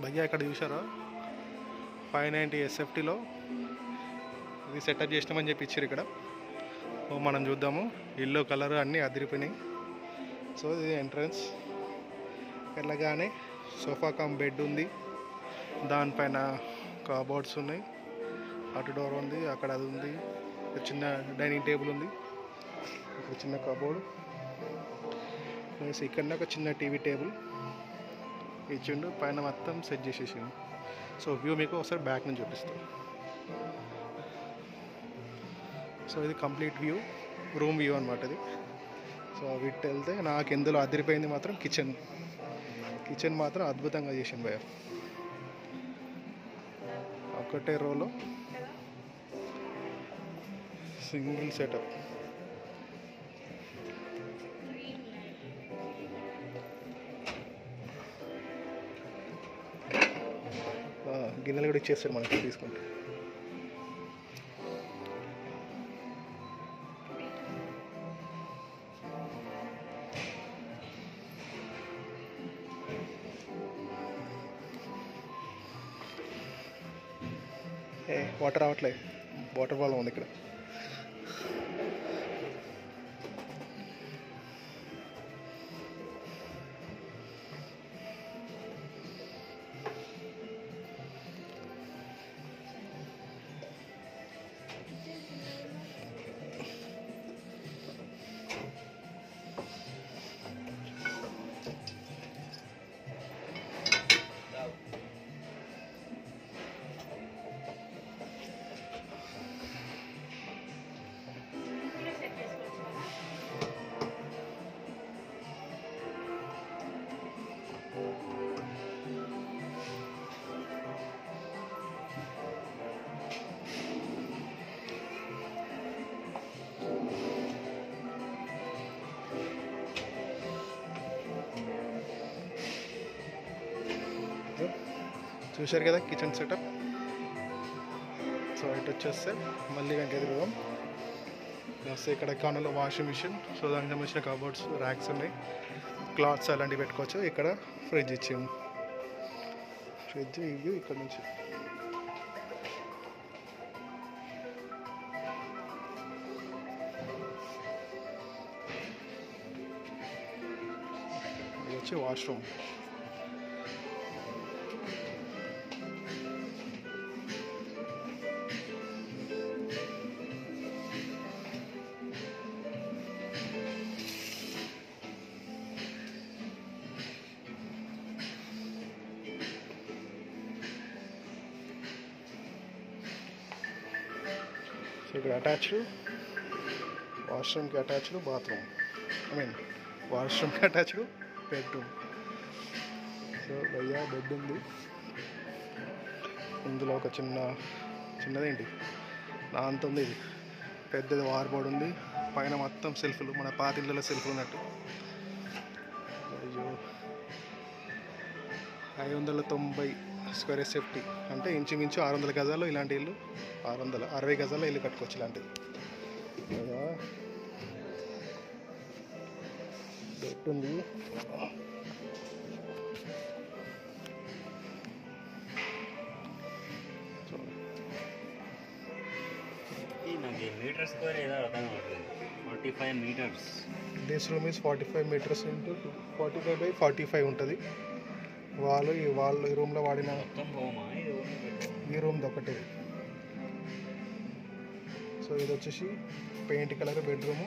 భయ్యా ఇక్కడ చూసారా 590 SFTలో ఇది సెటప్ చేసినామని చెప్పి ఇచ్చారు ఇక్కడ. సో మనం చూద్దాము. ఎల్లో కలర్ అన్నీ అదిరిపోయినాయి. సో ఇది ఎంట్రన్స్. వెళ్ళగానే సోఫా కమ్ బెడ్ ఉంది, దానిపైన కబోర్డ్స్ ఉన్నాయి, అటు డోర్ ఉంది, అక్కడ అది ఉంది, చిన్న డైనింగ్ టేబుల్ ఉంది, ఇక్కడ చిన్న కబోర్డ్, ప్లస్ ఇక్కడ ఒక చిన్న టీవీ టేబుల్ ఇచ్చిండు, పైన మొత్తం సెట్ చేసేసిండు. సో వ్యూ మీకు ఒకసారి బ్యాక్ నుంచి చూపిస్తాను. సో ఇది కంప్లీట్ వ్యూ, రూమ్ వ్యూ అనమాట ఇది. సో వీటి వెళ్తే నాకు ఎందులో అదిరిపోయింది మాత్రం కిచెన్ మాత్రం అద్భుతంగా చేసింది భయ్య. ఒకటే రోలో సింగిల్ సెటప్. గిన్నెలు కూడా ఇచ్చేస్తారు మనకి తీసుకుంటే. వాటర్ రావట్లేదు, వాటర్ ప్రాబ్లం ఉంది ఇక్కడ. చూశారు కదా కిచెన్ సెటప్. సో ఇటు వచ్చేస్తే మళ్ళీ వెనక ఎదురుదాం. వస్తే ఇక్కడ కార్నర్లో వాషింగ్ మిషన్, సో దానికి సంబంధించిన కబోర్డ్స్, ర్యాక్స్ ఉన్నాయి, క్లాత్స్ అలాంటివి పెట్టుకోవచ్చు. ఇక్కడ ఫ్రిడ్జ్ ఇచ్చింది. ఫ్రిడ్జ్ ఇవి ఇక్కడ నుంచి ఇది వచ్చి వాష్రూమ్. ఇక్కడ అటాచ్డ్ వాష్రూమ్కి అటాచ్డ్ బాత్రూమ్, వాష్రూమ్కి అటాచ్డ్ బెడ్రూమ్. సో భయ్యా బెడ్ ఉంది, ఇందులో ఒక చిన్నదేంటి నా అంత ఉంది. ఇది పెద్దది వార్బోర్డ్ ఉంది, పైన మొత్తం సెల్ఫ్లు, మన పాత ఇళ్ళలో సెల్ఫ్లు ఉన్నట్టు. అయ్యో 590 స్క్వేర్ SFT అంటే ఇంచుమించు 600 గజాల్లో ఇలాంటి ఇల్లు, 660 గజాల్లో ఇల్లు కట్టుకోవచ్చు ఇలాంటిది. బెడ్ ఉంది, మీటర్ స్క్వేర్ ఏదో అర్థం అవుతుంది. 45 meters. This room is 45 meters into 45 by 45 ఉంటుంది. ఈ రూమ్లో వాడిన ఈ రూమ్ది ఒకటే. సో ఇది వచ్చేసి పెయింట్ కలర్ బెడ్రూము,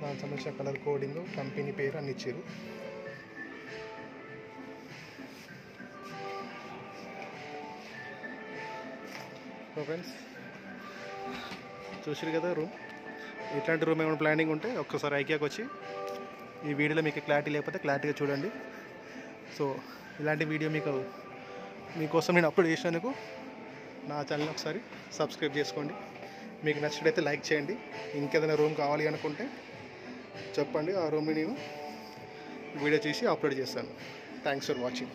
దానికి సంబంధించిన కలర్ కోడింగ్, కంపెనీ పేరు అన్ని ఇచ్చారు. సో ఫ్రెండ్స్ చూసారు కదా రూమ్. ఇట్లాంటి రూమ్ ఏమైనా ప్లానింగ్ ఉంటే ఒక్కసారి ఐకియాకి వచ్చి ఈ వీడియోలో మీకు క్లారిటీ లేకపోతే క్లారిటీగా చూడండి. సో ఇలాంటి వీడియో మీకోసం నేను అప్లోడ్ చేసినందుకు నా ఛానల్ ఒకసారి సబ్స్క్రైబ్ చేసుకోండి. మీకు నచ్చినట్లయితే లైక్ చేయండి. ఇంకేదైనా రూమ్ కావాలి అనుకుంటే చెప్పండి, ఆ రూమ్ని నేను వీడియో చేసి అప్లోడ్ చేస్తాను. Thanks for watching.